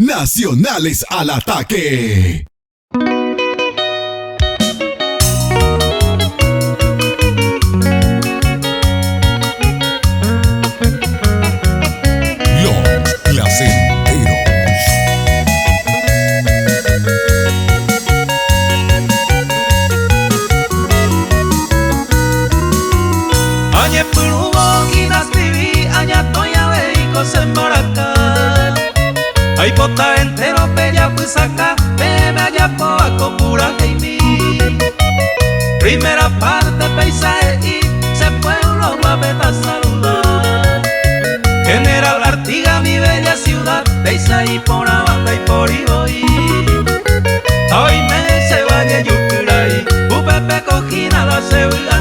Nacionales al ataque. Los placenteros. Añe purubo ginas vivi, aña toya veiko sembaraka. Ay pota entero bella pusaka, bebe allá poco pura heimi. Primera parte paisaje y se pueblo guapeta saludar. General Artigas, mi bella ciudad, de Isaí por Abanda y por Iboí. Hoy me se vaya yucuray, upepe cojina la cebula.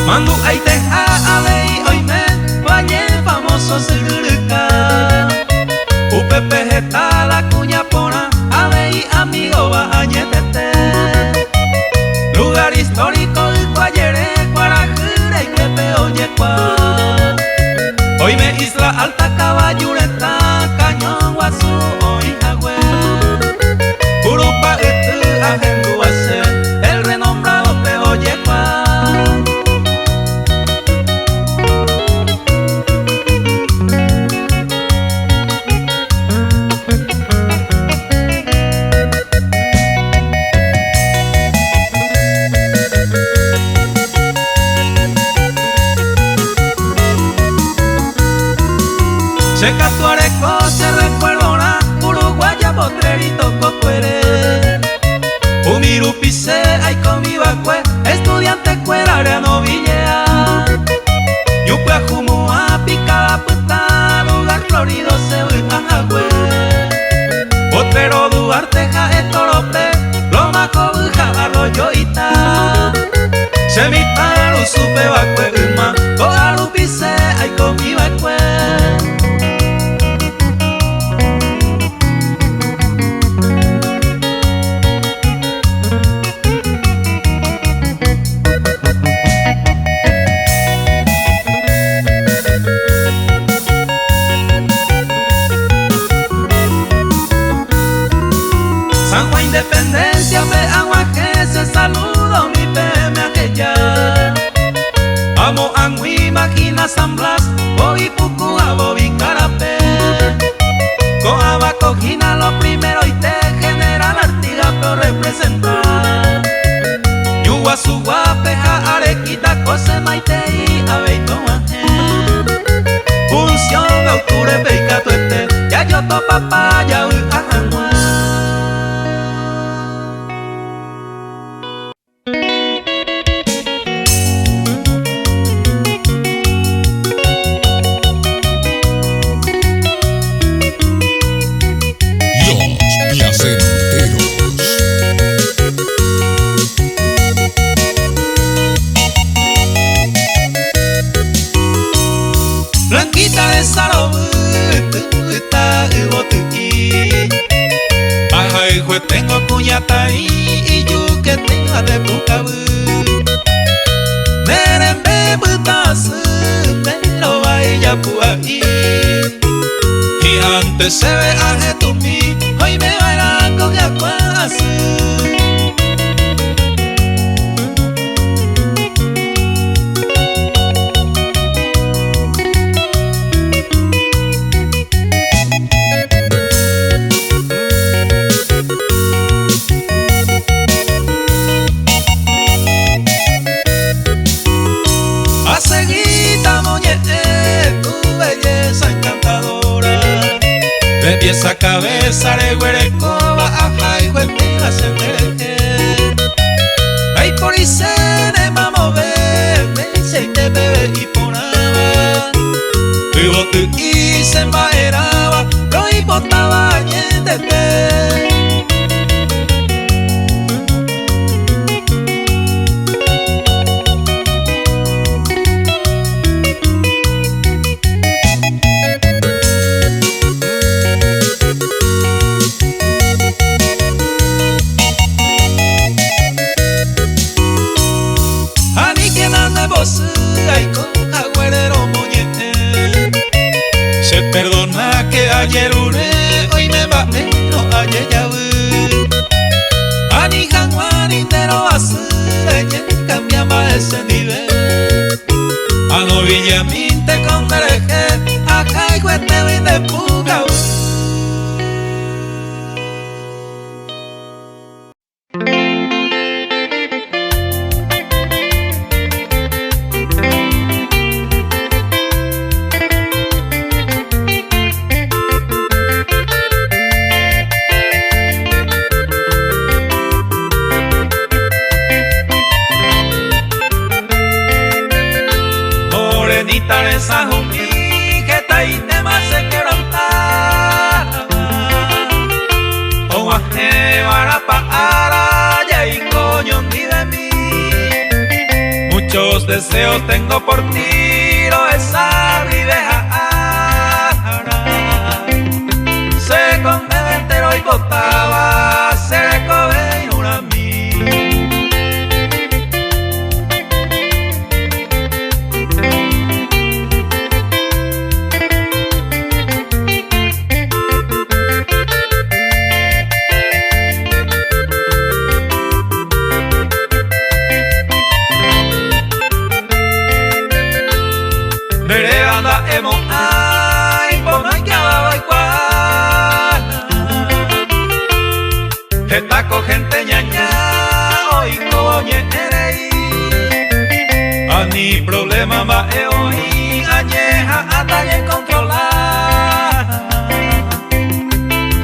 Mandu ay teja alei hoy me bañé famoso seguruca. Upepe jeta la cuña pona alei amigo bañetete. Lugar histórico y cuayere cuarajure y pepe oye cua. Hoy me isla alta caballureta cañón guasu hoy agüe. Urupa etu ajendu ase el renombrado pe oye cua. Se catuareco, se recuerdona, Uruguaya, Potrerito, Cocuere. Umirupise, ay comibacue, estudiante cuerarea novillea. Yucua, Jumua, Picada, Puta, lugar florido, se ajagüe. Potrero, Duarte, Jae, Torope, Loma, Cobuja, Arroyo, Ita. Semitaru, Supe, Bacue, Uma, Coarupise, ay comibacue. San Juan Independencia, me aguaje, se saludo mi PM aquella. Amo Angui, Magina, San Blas, Bobi Pucua, Bobi Carapé. Coaba, Cojina, lo primero y te General Artigas, pero representar. Yuguazú, Guapeja, Arequita, Cose, Maite y Abeito, Función de octubre, Beica, Tuete, Yayoto, Papaya, Ajamua. Blanquita de Sarobu, está Ibotuki. Baja hijo tengo cuñata y yo que tenga de Pucabu. Merembe butasu, me lo vaya puaí. Y antes se ve a tu mi, hoy me bailan con yacuasu. Esa cabeza de huerecoba, ajá, y huelpila se merece. Ay, por y se de mamo verde, se te bebe y ponaba. Vivo tu y se embaeraba, lo y botaba ñendete. Se perdona que ayer ure, hoy me va no ayer ya ve. Ani Juan pero asure, cambia más ese nivel. Ano Villaminte con mereje, acá y cuete de puga. Esa jumí que taite más se quebrantaba o aje para ya y coño ni de mí. Muchos deseos tengo por ti, lo esa viveja se come entero y botaba se recoge y una mí. Etaco gente ñaña, hoy coñe erei. Ani problema ma e hoy, añeja atalle controlar.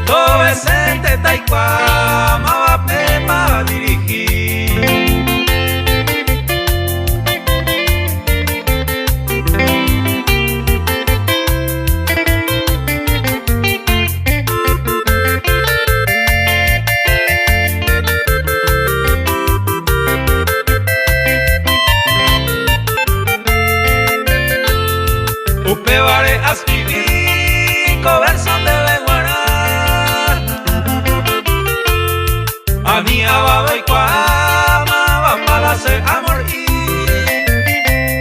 Todo ese te taikwa, ma va pepa dirigir. Upevare ascribir conversan de Beguará. A mi ababa y cuama va para hacer amor y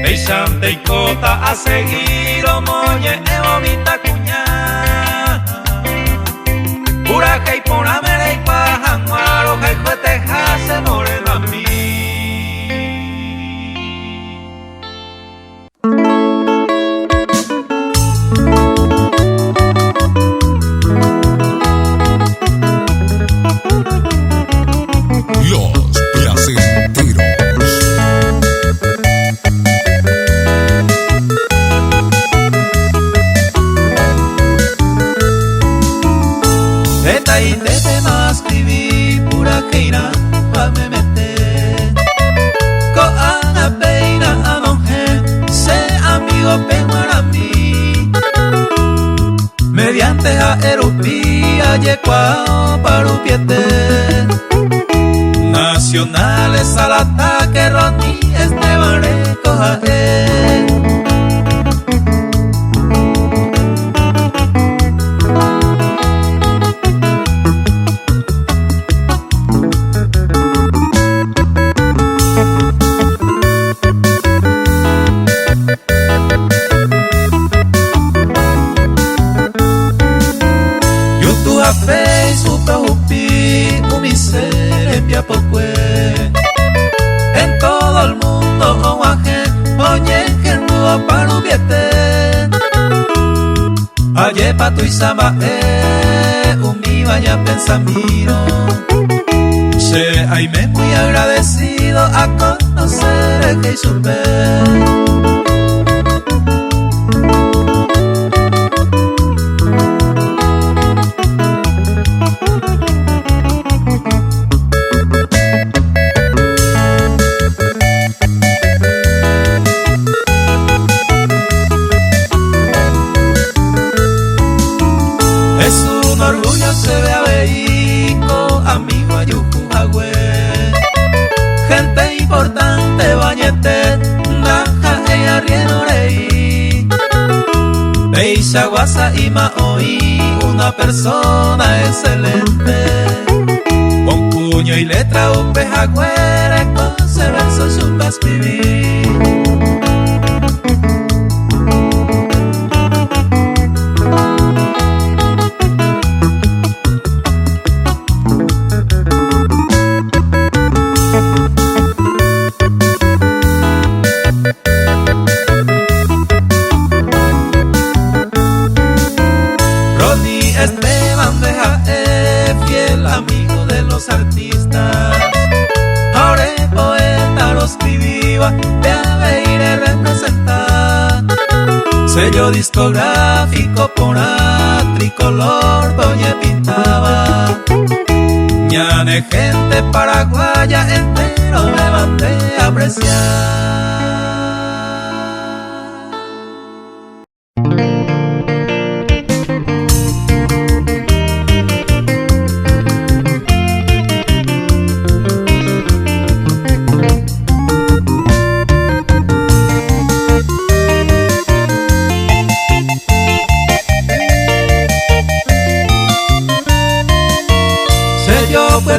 Beixante y cota a seguir o moñe e vomita cuña. Pura que y pona mere y pajan guaro que cuete jase moreno a mí. Y te más escribí pura que irá pa me meter con ana peina a monje se amigo para mí mediante a erupía yecuao para upiete nacionales al ataque Ronnie Esteban recoja Facebook upi umise piapocue en todo el mundo oaje oye que no parubiete aye pa tu isama umi vaya pensamiro che aime muy agradecido a conocer el que supe. Orgullo se ve a veico, amigo ayujujagüe. Gente importante, bañete, naja e arrienorei. Beisha guasa y maoi, una persona excelente. Con puño y letra un pejagüere, con ese verso supe escribir. sello discográfico por tricolor doña pintaba. Ñane gente paraguaya entero me mandé a apreciar.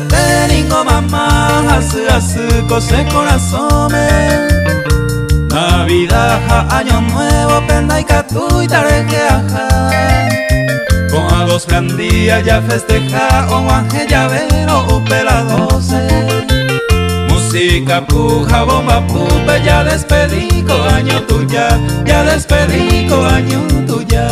Teningo mamá, hace cose corazones. Navidad, año nuevo, penda y catu y tarequeaja. Con a dos grandías ya festeja, o guanje llavero, upela 12. Música puja, bomba pupe, ya despedí con año tuya, ya despedí con año tuya.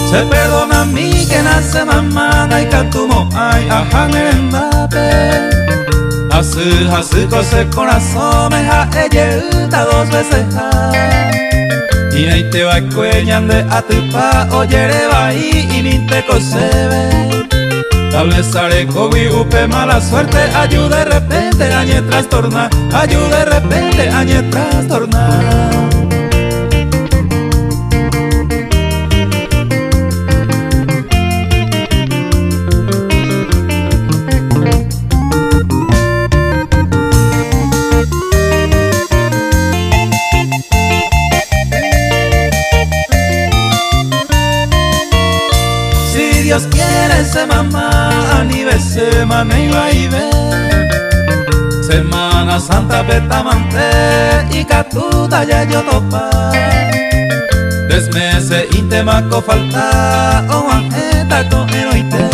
Se perdona a mí que nace mamá, y catumo ay ajá merendape. Hace cose corazón, me ja ella 2 veces ja. Y ahí te va cueñan de atupa, oyere va ahí y ni te cosebe. Tal vez haré cobi upe mala suerte, ayude de repente añe trastorna, ayude de repente añe trastorna. Dios quiere se mamá, aniversario semana iba y ve. Semana Santa petamante y catuta ya yo topa. Desmese y temaco falta o anjeta con eroite.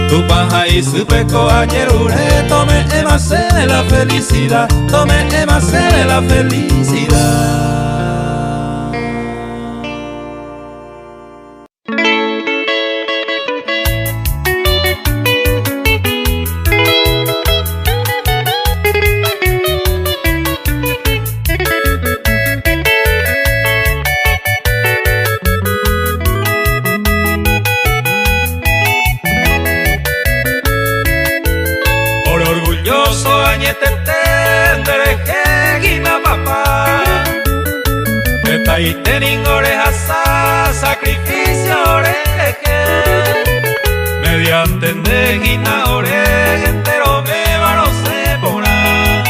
Tu paja y su peco ayer ure, tome emase de la felicidad, tome emase de la felicidad. Y tengo orejas a sacrificio oreje mediante neguina oreje entero beba no se pona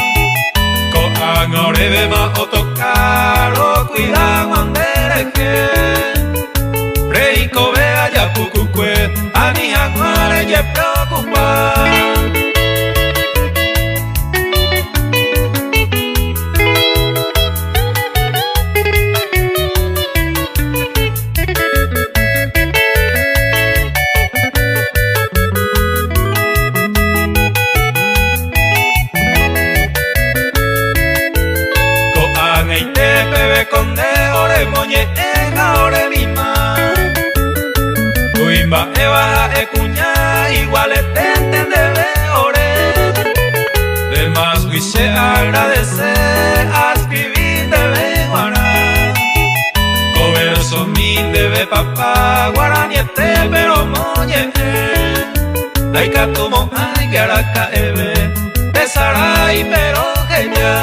coan orebe ma otocaro cuidado andereje reico vea ya pucucue ani aguare ye preocupa. Uimba eva ecuña igual etente debe ore. Del más huiche agradece a escribir debe guará. Coverso mil debe papá guaraniete pero moñe. Ay catumo ay que araca eve besaray pero que ya.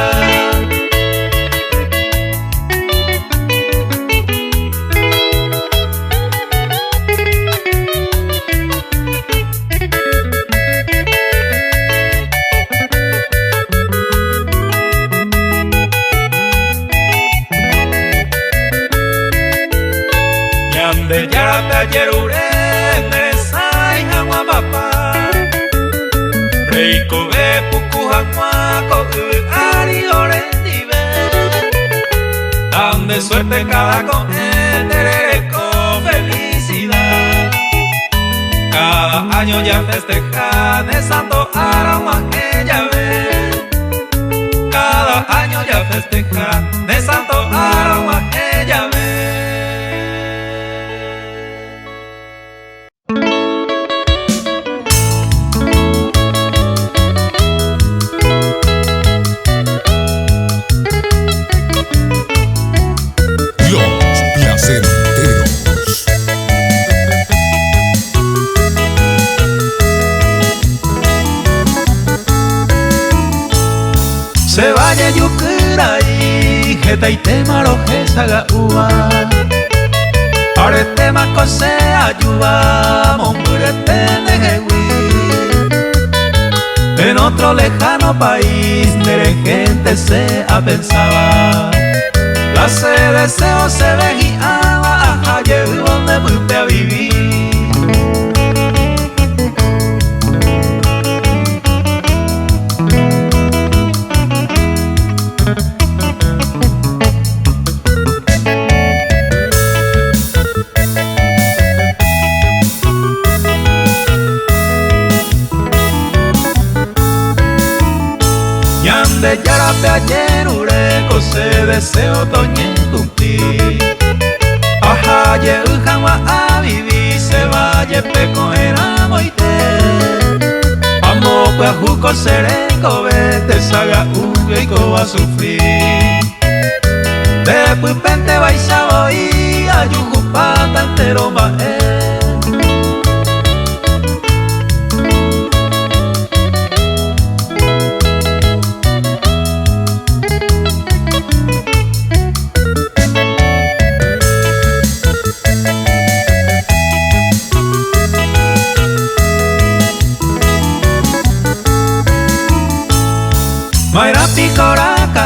De yarata yerure meresai hangwa papa reiko be puku hangwa koku ari ore dive dan de suerte cada con enterere con felicidad cada año ya festeja de santo aroma que ya ve festejar de Santo Aragua aquella vez. Los Placenteros. Se vaya yukurai, jeta y tema lo que saga ua. Ahora tema cose ayuda, momburete de jehui. En otro lejano país, de gente se pensaba. La se deseo se vejiaba, ajá, llegó donde fuiste a vivir. Yande yarape ayer ureko se deseo toñe tunti. Ajá ye ujanwa a vivir se vaya peco era moite. Amo pues juco serenco vete saga uve y co a sufrir. Después pente baisa voy a yucupata entero mae. Mayra picoraka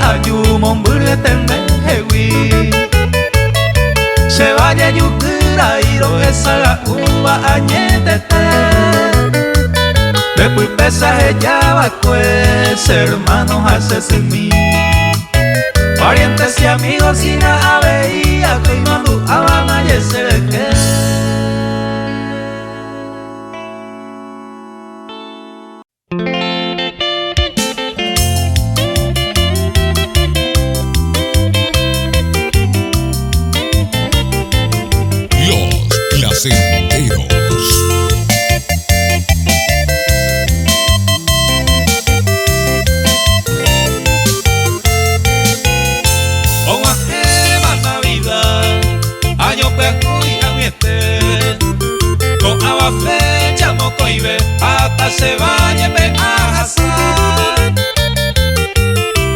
ayumon burgetende hewi. Se vaya yukura iro esa uva añetete. Después pesaje ya va pues hermanos hace sin mí. Parientes y amigos sin nada veía que mandu abana y ese de que. Placenteros. Con ajema Navidad, año pejo y amiete. Con agua fecha mocoibe, hasta se bañe me ajasar.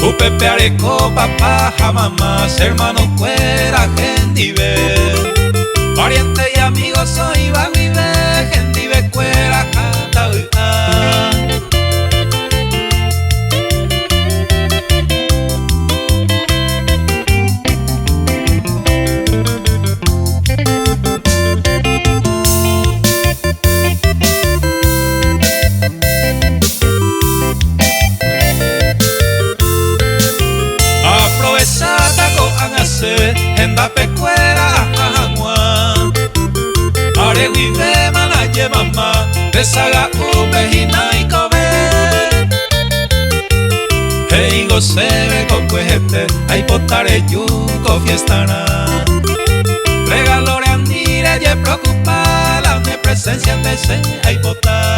Upepe areco, papá, jamás, hermano fuera gendive. Pariente y amigos soy vive, gente ve cuera canta aprovechar taco angase, henda pecuera vive manaye mamá, desaga upejina y kobe. Hey goce me concuejete, ay potare yuko fiestana. Regalore andire ye preocupa, la me presencia de se ay potar.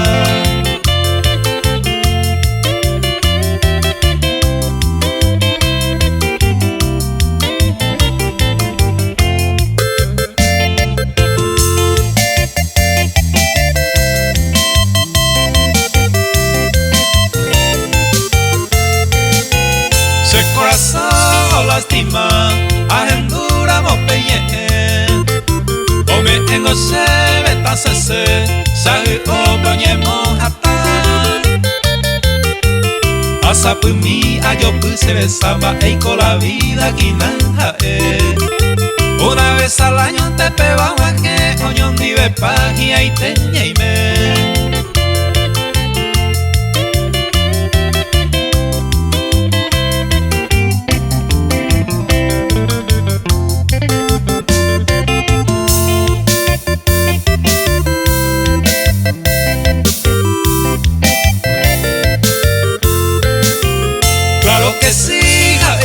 Lastima, agendura mo peye. Ome engo se beta se sahi oblonye mo hata. Asapumi ayopu se besaba eiko la vida kinanja Una vez al año te peba que oñon ni bepa y ahí teñe y me.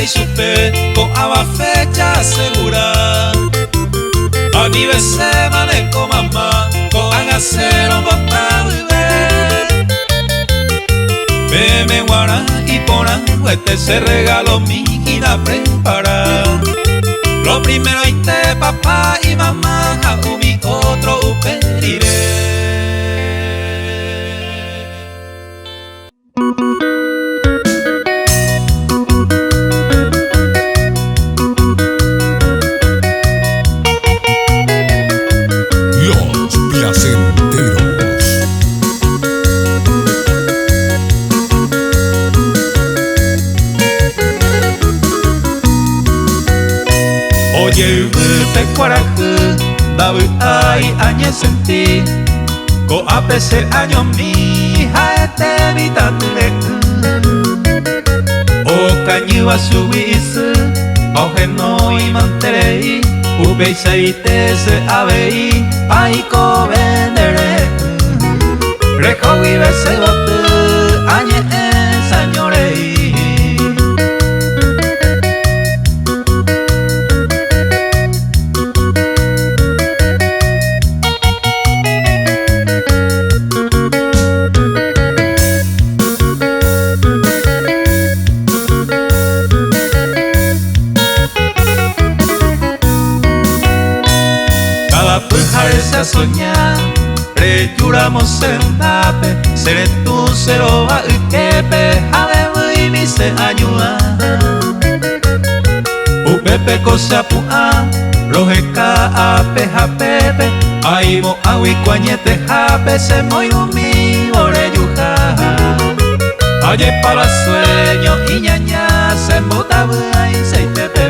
supe con aba fecha segura. Ani bese mane con mamá con hacer un botado y Beme guara y pona, este se regaló mi hija prepara. Lo primero ite papá y mamá, a mi otro uperiré. Los placenteros. Oye, te cuaraje, dabu ay añe senti, ko apese año mi haete vitatule. O cañiwa subise, oje no y manterei, ubeisaite se abei, ay ko vendere. Rejo vive se bote, añe señorei. A soñar, rejuramos en tape, seré tu cero a ukepe, ave y mi se ayuda. Upepe cosa pua, rojeca a peja pepe, aimo awi cuañete jape, se moi umi oreyuja. Aye para sueño y ñaña, se mutaba y se pepe.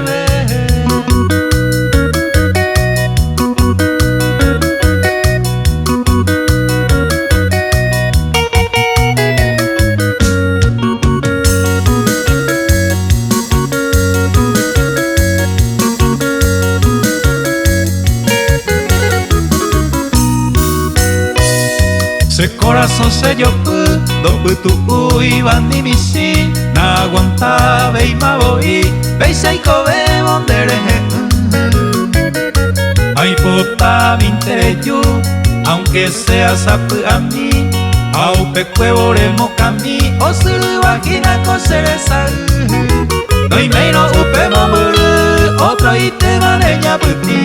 Se corazón se yo do tu iban ni misi na aguanta ve ma voy ve sai kobe bondere ay pota mi intereyu aunque sea sapu a mí au pe cuevoremo cami o suru vagina coseresa no y meino upe momuru otro y te maneña puti.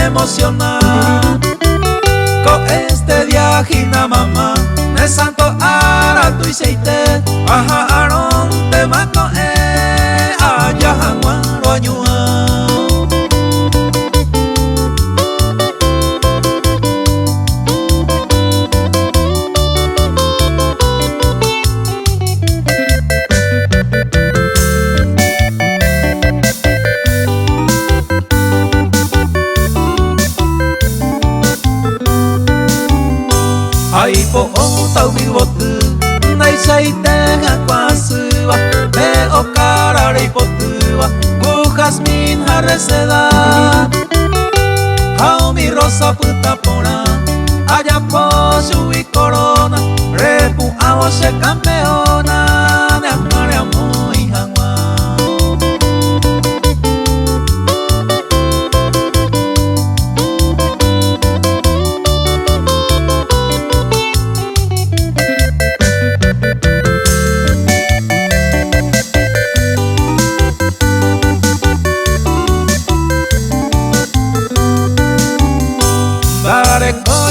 Emocionar con este viaje na mamá de santo ara tu seite aja aron te mato allá hanguaro añua. Ai po o tau mi botu nai sai te hakwasuwa me o karare potua ku jasmin harreseda hao mi rosa puta pora allá po sui corona repu a se campeona de amor muy hangwa.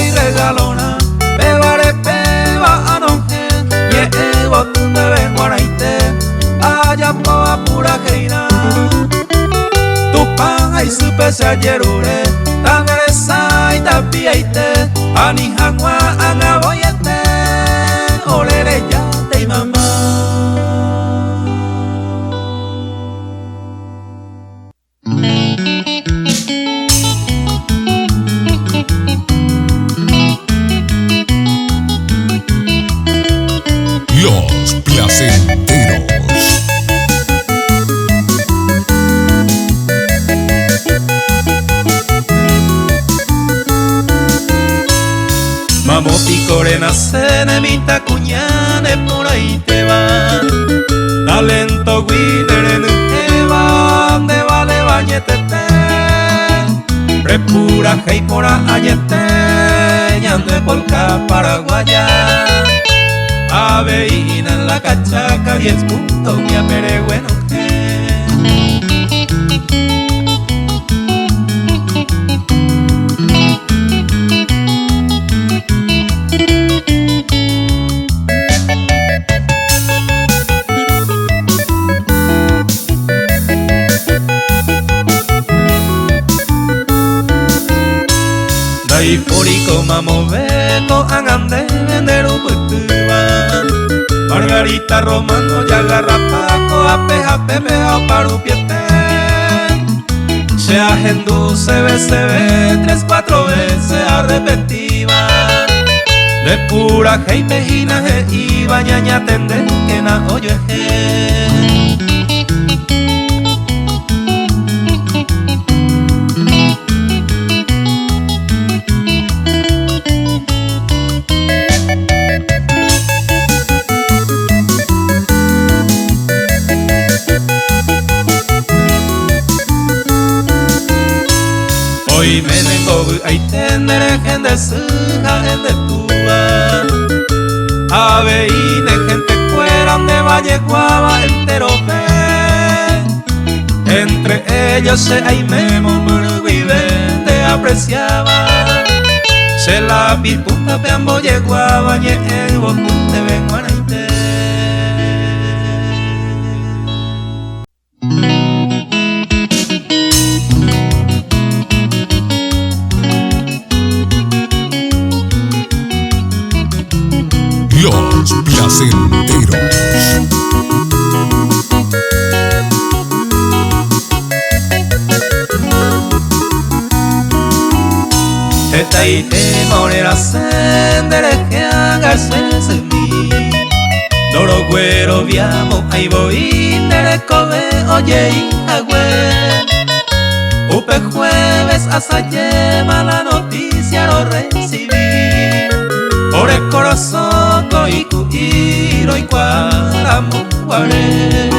Y regalona, bebare peba anojen, ye botun de benguaraite, allá poa pura geina. Tu pan ay supe se ayerure, tan reza y tapiaite, ani hangwa anga boyete, ole Tiros. Mamo picorena cenemita cuñane por ahí te va. Talento guiner en Eva, de vale bañetete. Repura hey por ayete, ñande polca paraguaya. Aveína en la cachaca, 10 puntos, mi apere bueno que. Dai porico mamo beco angande vender uputuba. Margarita Romano ya agarra paco apeja pepe a parupiete. Se agendú se ve 3-4 veces a repetiva. De pura hey pejina he iba ñaña tende que na oyo eje. Hoy me nengo ay tendere gente suja gente tua. Ave y de gente fuera de Valle Guava entero ve. Entre ellos se hay memo murguive te apreciaba. Se la pipunta pe ambo Guava y el botón te ven guanaite. Los Placenteros. Esta y te morera sendere que hagarse en mí. Doro güero viamo ahí voy nere cobe oye hija güey. Upe jueves hasta lleva la noticia lo recibí. Por el corazón y cuiro y cuaramo guaré.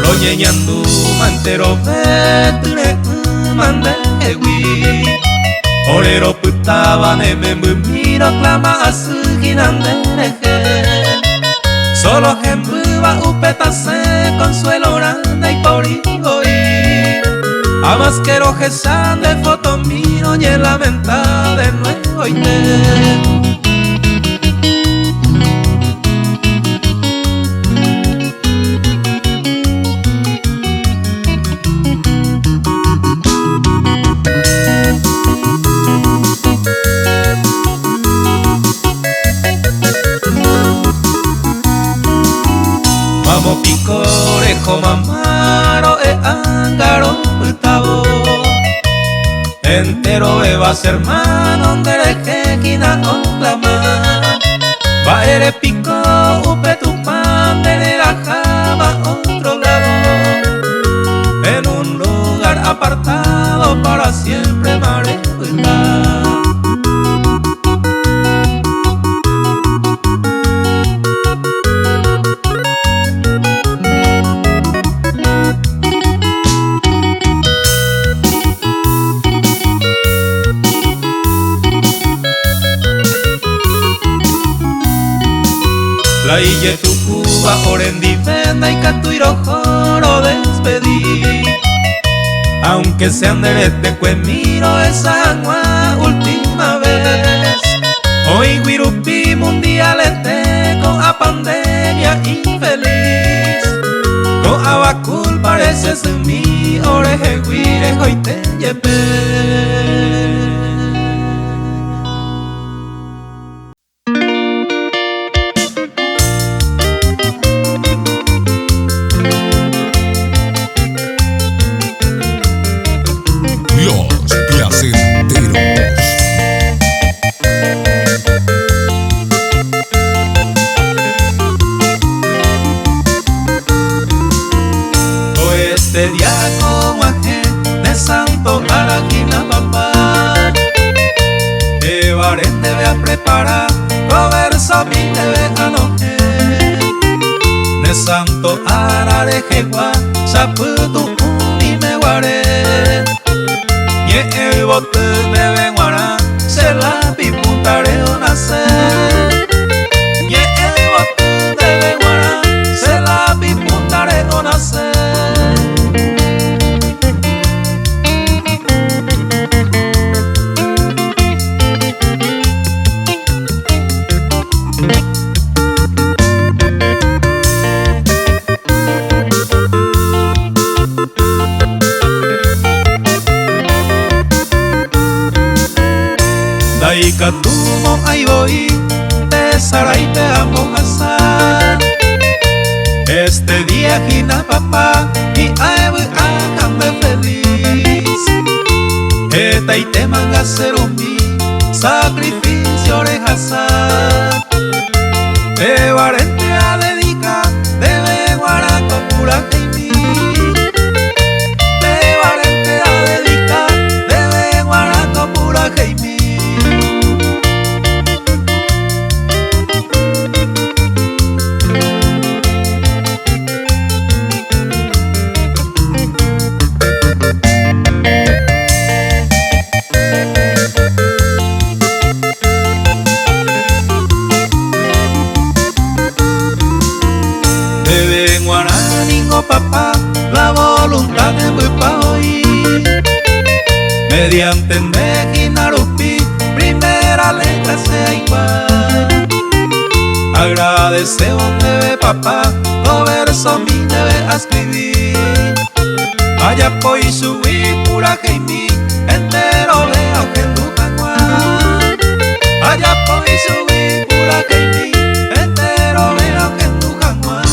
Roñeñandu mantero vetre mande ewi. Orero putaba neme miro clama asuginandereje. Solo gembuba upetase consuelo grande y porigoí. Amas que rojesan de foto miro y el lamenta de nuevo y te. Mamo picorejo mamaro e angaro putabo. Entero evas hermano dereje quina onclama. Va ere pico upe tu pan de la jama otro lado. En un lugar apartado para siempre mare puta. La ille tu cuba orendi venda y catuiro joro despedí. Aunque sean derete miro esa agua última vez. Hoy guirupi mundialete con a pandemia infeliz. Con abacul pareces mi oreje guire hoy te lleve. Placenteros. Este día como ángel de santo Araquina papá, Evarén debe a preparar conversa mi debe anoje de santo Arare Jegua Chaputu uni me guaré y el bote debe guará se la pipuntare o nacer y el bote debe guará se la pipuntare o nacer. Daika tumo ay voy te sarai te amo hasar este día gina papá y aebu akambe feliz eta y te manga serumi sacrificio orejasar te varente a dedica debe guaraco pura jaimi te varente a dedica debe guaraco pura jaimi. Papá, la voluntad de mi país mediante Mejinarupi, primera letra sea igual. Agradece donde ve papá, lo verso mi debe escribir. Allá pues subir pura Jaime, entero leo que tu jaguar. Allá pues subir pura Jaime, entero leo que tu jaguar.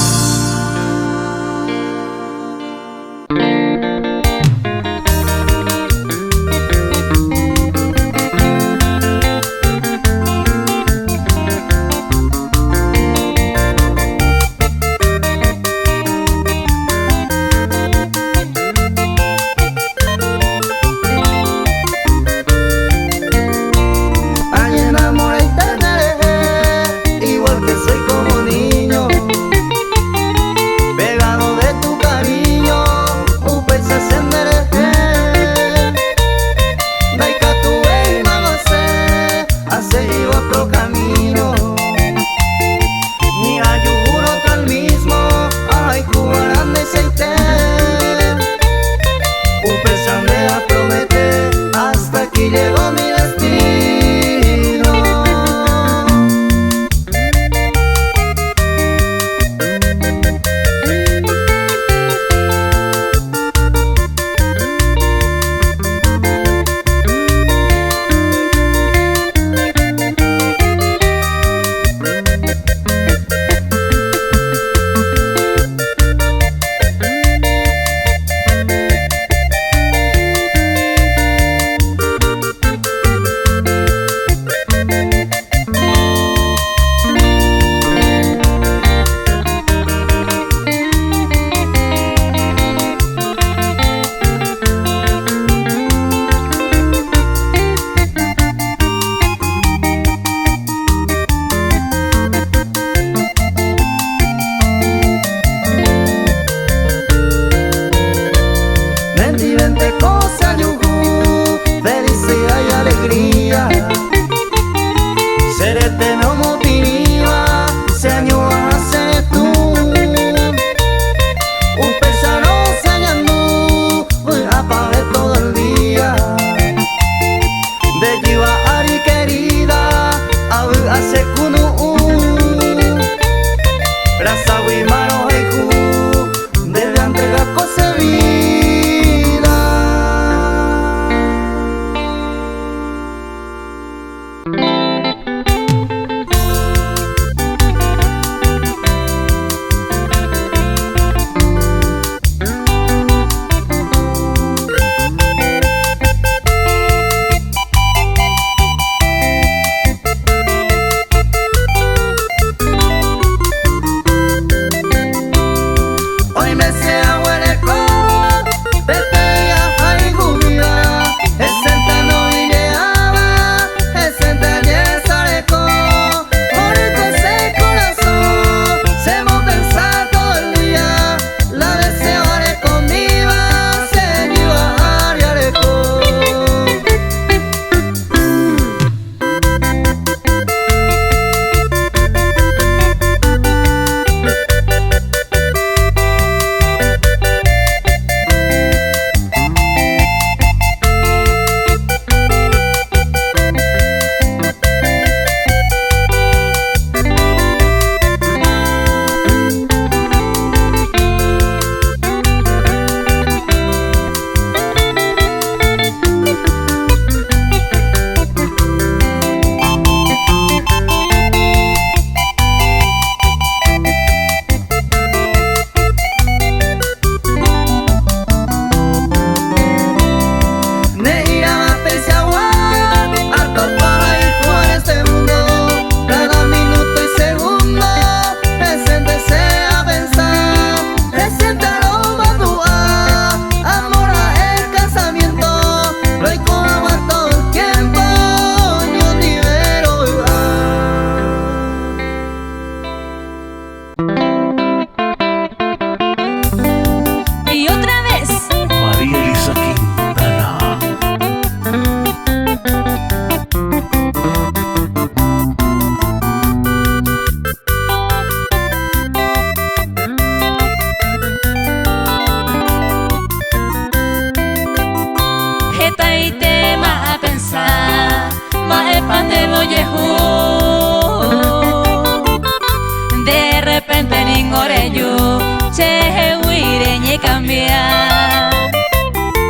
moreyo, che huireñe cambia.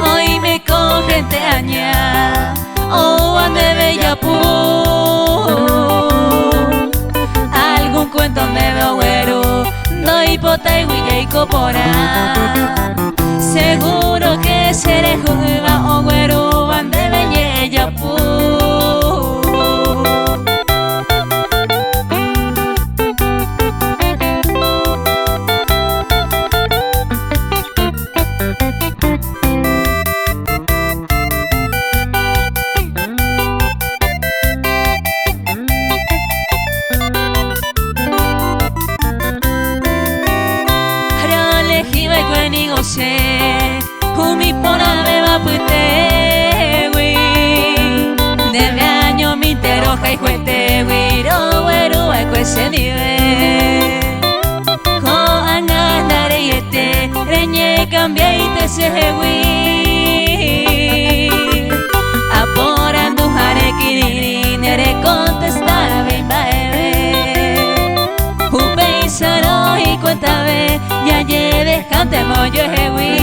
Hoy me cogen te aña, o ande bella pu. Algún cuento me veo güero, no hipota y huilla y copora. Seguro que seré jugada o güero, ande bella pu. Umi pona beba pute wi Debe año mi teroja y juete wi Ro güero a cuese nive Ko anandare yete Reñe cambia y te se wi Aporandu jare kiriri Nere contesta bimba ebe Upe y saro y cuéntame Ya lleves cante moyo wi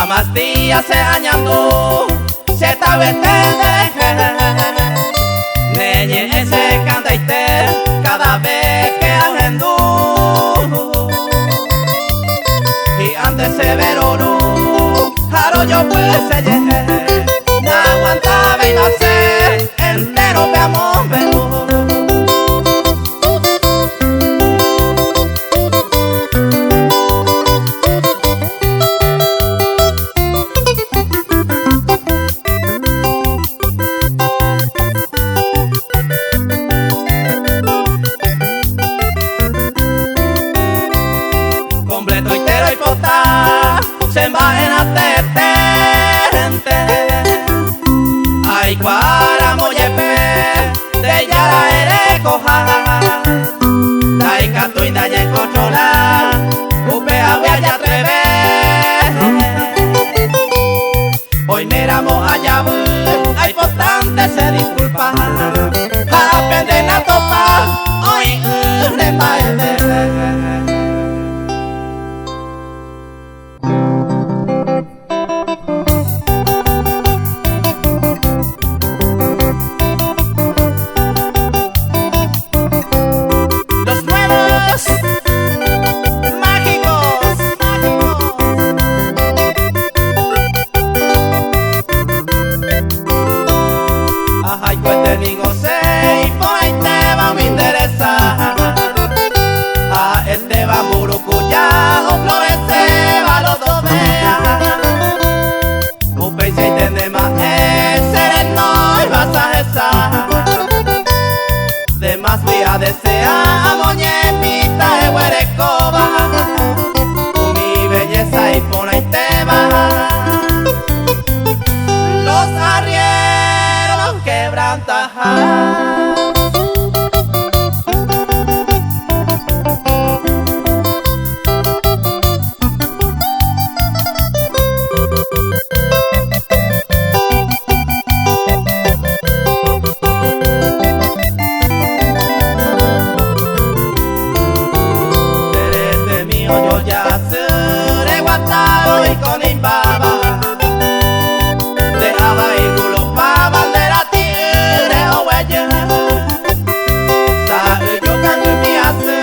Amastia se añando, se tabete de Neñe ese pero pues se llegue, no aguantaba y no sé, entero veamos mejor. Completo y tero y pota, se embajena tetente. Ay, cuara moyepe, de yara ere coja. Dai cato y daye cochola, upe avea ya treve. Hoy miramos allá, ay, potante se disculpa. Aprende a topa, hoy le maede. Ay, pues te digo sé, y por ahí te va me interesa. Este va murucuya, o florece, va los dos vea. Un peixe y tende más, sereno y vas a esa. De más vía desea, moñemita de huerecoba. Mi belleza y por ahí te va. Los arrieros quebrantan. Desde mío yo ya seré guatado y con imbaba. Dejaba ir gulo pa bandera tigre o huella. Sabe yo canto mi hace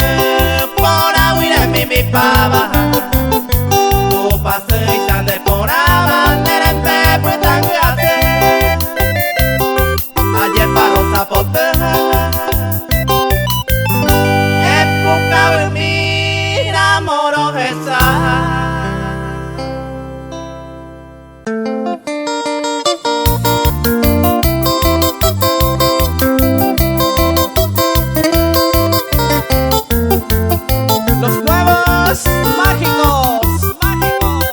por agüire mi pava. Tu pase y sande por a bandera en pepe tan grande. Ayer paro zapote. Época de mira morojesa. Los huevos mágicos, mágicos.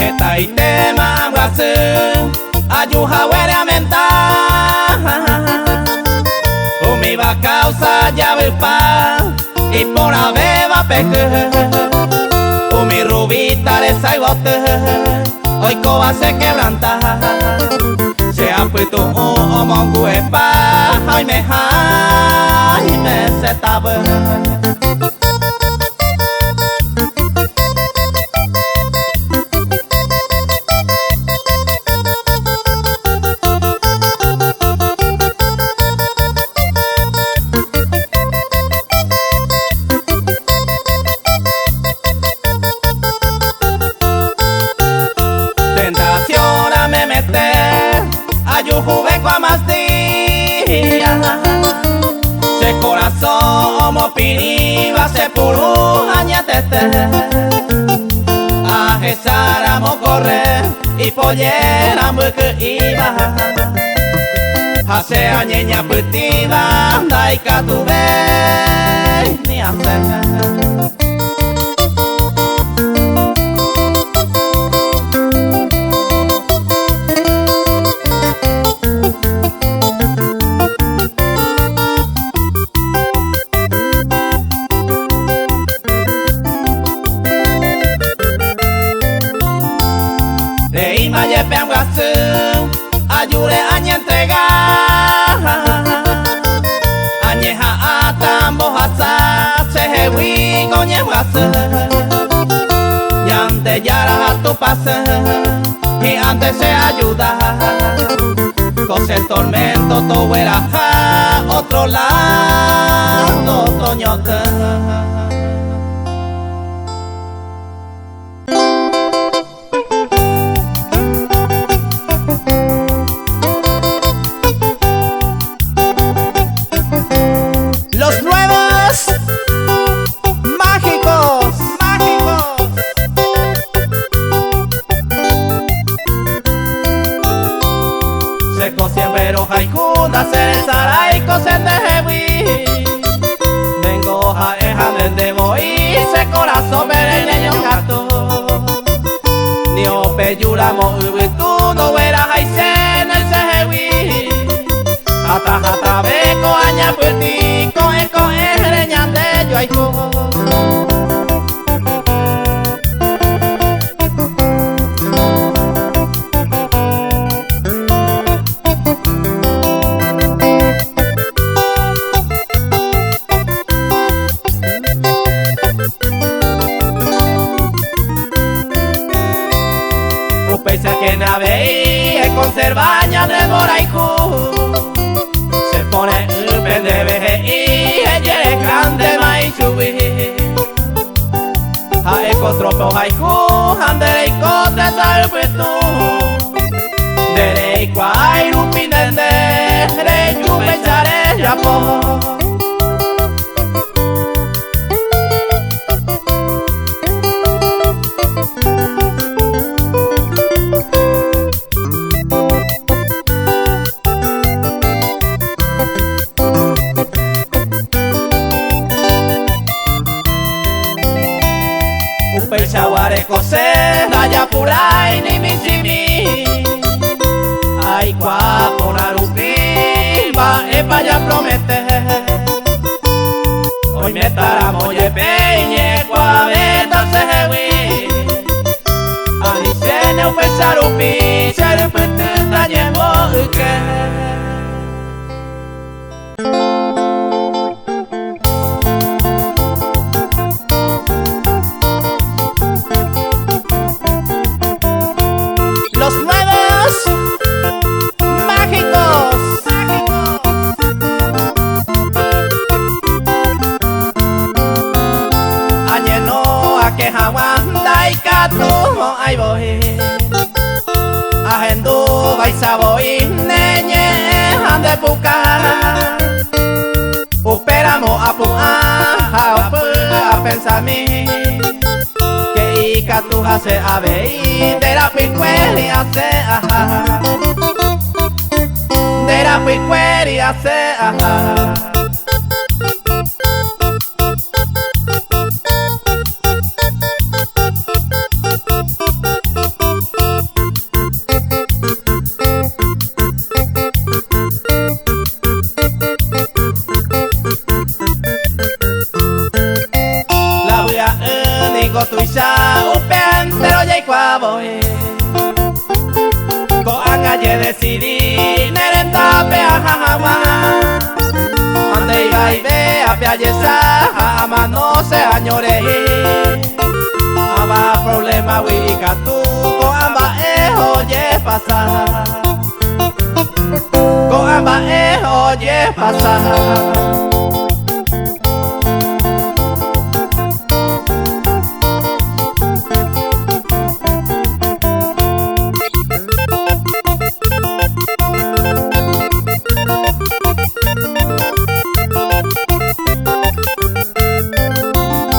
Esta y tema guase, ayuja huele a menta. Mi va causa llave pa y por a beba peque. Mi rubita de saibote, hoy coba se quebranta. Se ha puesto un monguepa, hoy me se tabe. Tentación a me meter, ayujuve con más días. Se corazón mo piriba se puru añatete. A jesara mo correr y pollera mo que iba. Hace añeña putiva, daika tu ve ni hacer. Ayure añe entregar añeja a tambo hasa se hewi goñe wase yante yara a tu pase y antes se ayuda cose el tormento to huera otro lado toñote. Alejandro de Moise corazón pereño gato Nio peyuramo ubitu no verás aisen el sehewi Hata beko aña puertico eko reñande yo aico Upesa que navei e conservaña de moraiku Se pone upen de veje y ella es grande mai chubi Ha eko tropo haiku handere iko te salpetu Dere iko ai rupinende re yume chare japo Shawaré cose, daya purai ni michimi Ay kwa ponarupi, va ya promete Hoy me taramo ye peñe, kwa veta sehewi Ani sene upe sharupi, sharupete daya moike Los nuevos mágicos Añeno a que jawanda y katu ay voy Ajendu baisa voy neñe ande puka Uperamo a pensar mi Katu hace ave de la picueri hace ajá De la picueri hace ajá La voy a unigo tu isa pero ya voy Ko angaye decidí nerenta pe ajawa Ande iba y ve a piayesa ama no se añore Aba problema wika tu ko amba oye pasar Ko amba oye pasar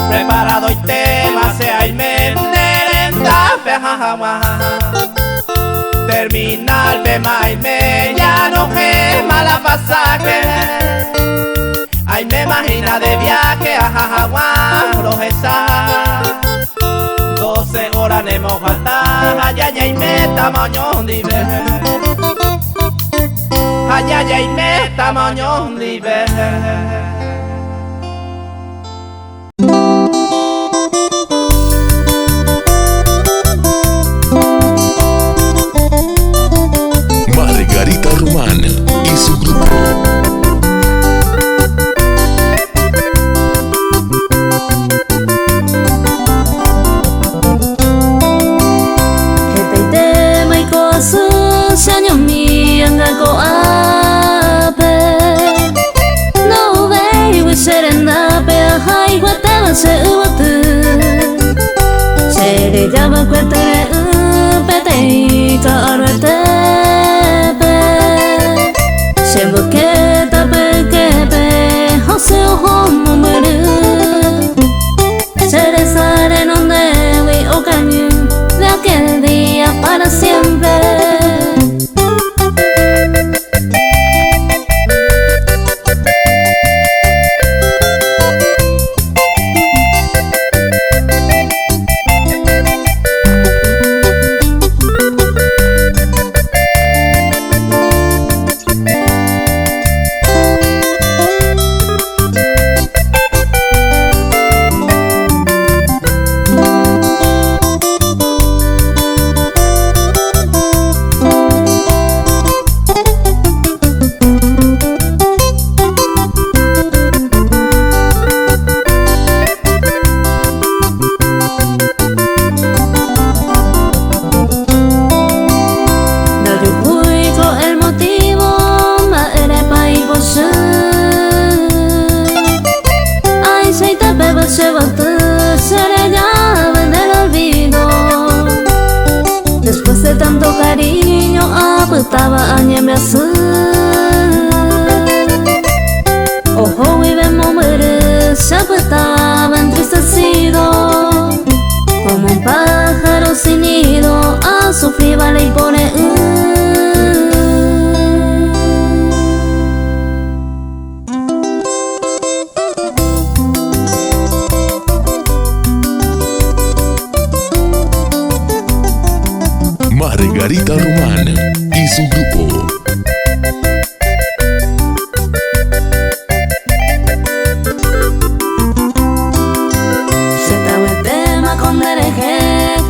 Preparado y tema sea y me nerenda pejawa Terminal pema y me ya no gema la pasaje Ay me imagina de viaje a Jajawa Rojesa 12 horas ne mojata Ayaya y me tamaño dive Ayaya y me tamaño dive Margarita Román y su grupo. Para siempre. se arellaba en el olvido. Después de tanto cariño, apretaba a ñeme azul. Ojo y vemos muere, se apretaba entristecido, como un pájaro sin nido, a su fibra le pone Margarita Román y su grupo. Se estaba el tema con dereje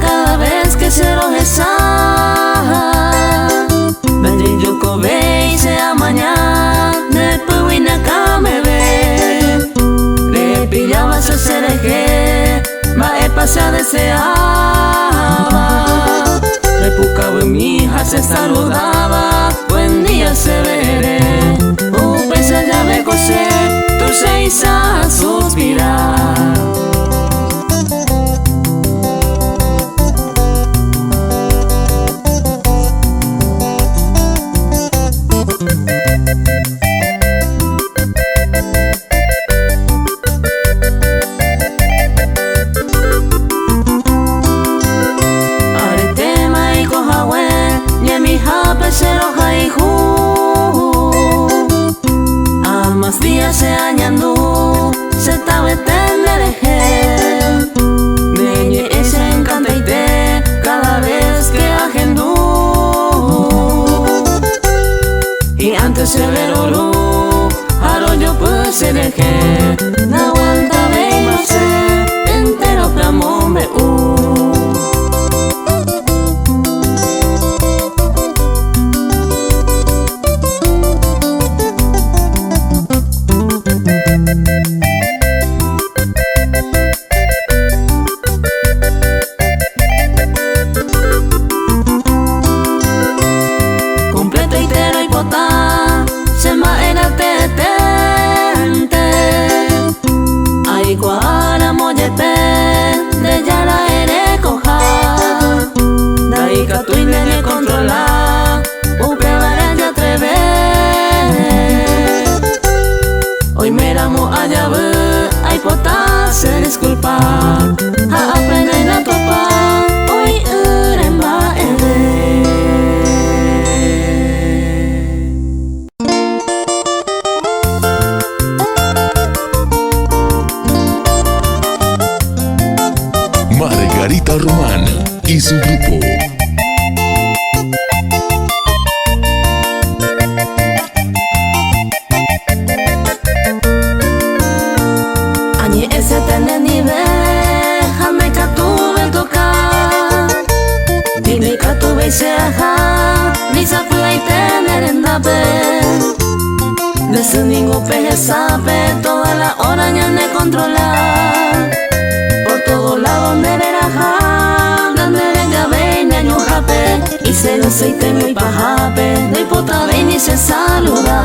cada vez que se lo rezaba. Vendré yo cobe y sea mañana, después vine acá me ve. Le pillaba su cereje, ma se deseaba. Le buscaba en mi hija, se saludaba, buen día se veré. Pese ya me cosé, tú se hizo suspirar. Se añandú, se tabe tendereje. Meñe ese encanta y te cada vez que agendú. Y antes se verolú, arroyo pues se dejé. No aguanta ve más entero plamón me se disculpa, a aprender a topar, hoy uremba Margarita Román y su grupo. Desde ningún peje sabe, toda la hora ya me controlar. Por todo lado me verá, donde venga ven año jape. Y se lo aceite muy pajape, no importa ven y se saluda.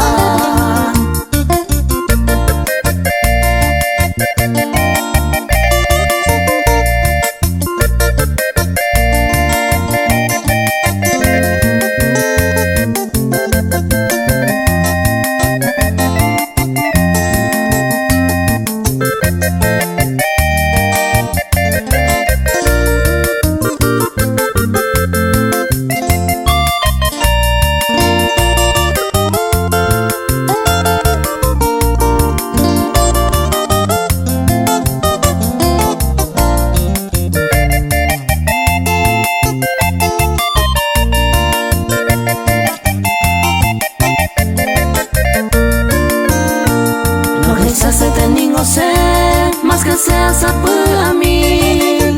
Más que sea sapu a mí,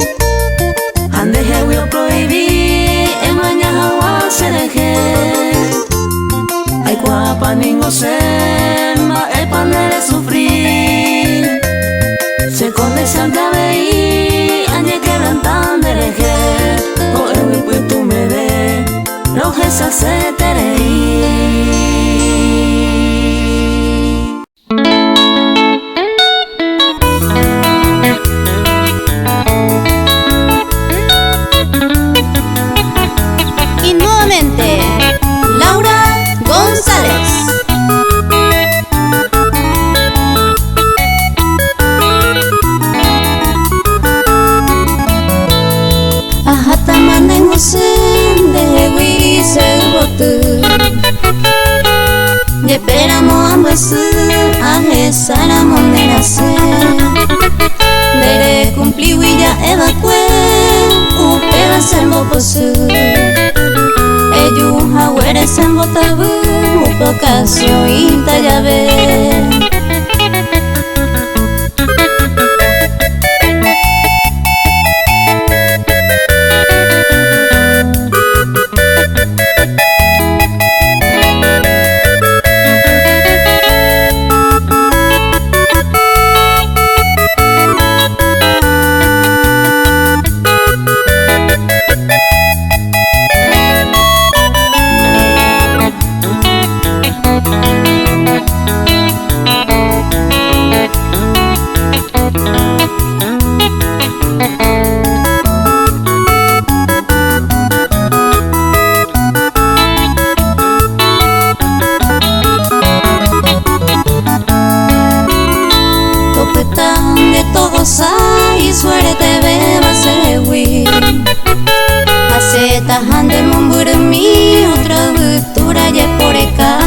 ande je prohibí, en mañana agua se dejé. Ay guapa ningo se, ma el panere sufrir. Se conde se anda veí, ande quebrantan de dejé. O el pues tú me ve, lo que se hace tereí. amo ambas a esa la moneda se dere cumpli ya evacué upera sembo posu ellos haguere sembo tabu upocasio inta llave. Y suerte beba se hui Aceta hande mumburumi otra victura ye por acá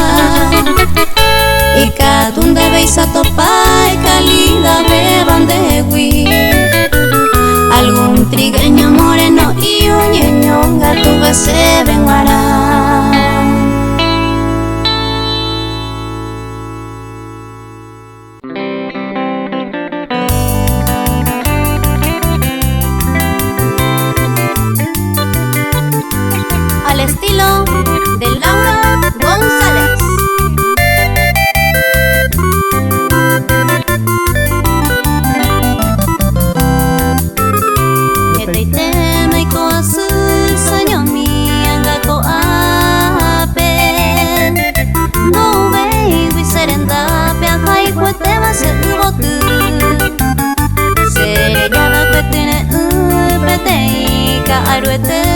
y catunda beisa topa y calida beban de hui algún trigueño moreno y un ñeño gato bese venguará. Al estilo de Laura González. Eteiteme koasu sanyomi angako ape no baby serenda piahai kuetema se ubotu sereyada kuetene upetei ka aruete